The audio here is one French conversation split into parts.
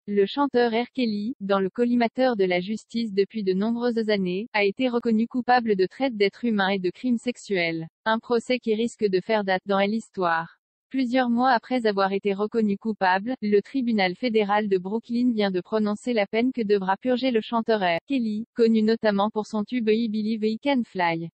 Le chanteur R. Kelly, dans le collimateur de la justice depuis de nombreuses années, a été reconnu coupable de traite d'êtres humains et de crimes sexuels. Un procès qui risque de faire date dans l'histoire. Plusieurs mois après avoir été reconnu coupable, le tribunal fédéral de Brooklyn vient de prononcer la peine que devra purger le chanteur R. Kelly, connu notamment pour son tube I Believe I Can Fly.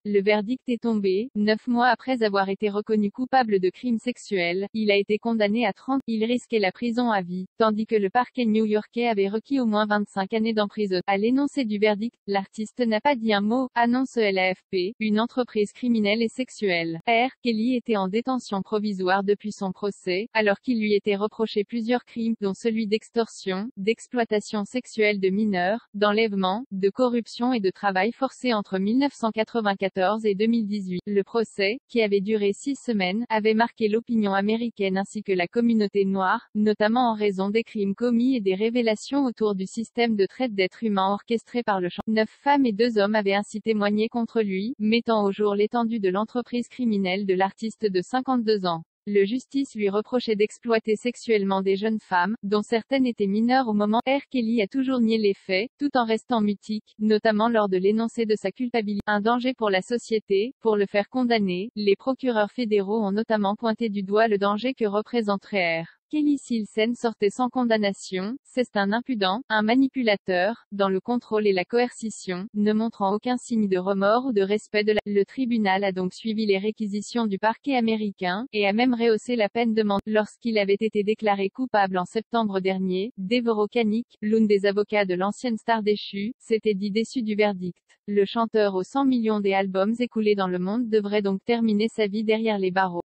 Le verdict est tombé, 9 mois après avoir été reconnu coupable de crimes sexuels, il a été condamné à 30, il risquait la prison à vie, tandis que le parquet new-yorkais avait requis au moins 25 années d'emprisonnement. À l'énoncé du verdict, l'artiste n'a pas dit un mot, annonce l'AFP, une entreprise criminelle et sexuelle. R. Kelly était en détention provisoire depuis son procès, alors qu'il lui était reproché plusieurs crimes, dont celui d'extorsion, d'exploitation sexuelle de mineurs, d'enlèvement, de corruption et de travail forcé entre 1994 et 2018. Le procès, qui avait duré 6 semaines, avait marqué l'opinion américaine ainsi que la communauté noire, notamment en raison des crimes commis et des révélations autour du système de traite d'êtres humains orchestré par le chanteur. 9 femmes et 2 hommes avaient ainsi témoigné contre lui, mettant au jour l'étendue de l'entreprise criminelle de l'artiste de 52 ans. Le justice lui reprochait d'exploiter sexuellement des jeunes femmes, dont certaines étaient mineures au moment. R. Kelly a toujours nié les faits, tout en restant mutique, notamment lors de l'énoncé de sa culpabilité. Un danger pour la société. Pour le faire condamner, les procureurs fédéraux ont notamment pointé du doigt le danger que représenterait R. Kelly s'il sortait sans condamnation. C'est un impudent, un manipulateur, dans le contrôle et la coercition, ne montrant aucun signe de remords ou de respect de la. Le tribunal a donc suivi les réquisitions du parquet américain, et a même rehaussé la peine demandée. Lorsqu'il avait été déclaré coupable en septembre dernier, Devereaux Canic, l'une des avocats de l'ancienne star déchue, s'était dit déçu du verdict. Le chanteur aux 100 millions d'albums écoulés dans le monde devrait donc terminer sa vie derrière les barreaux.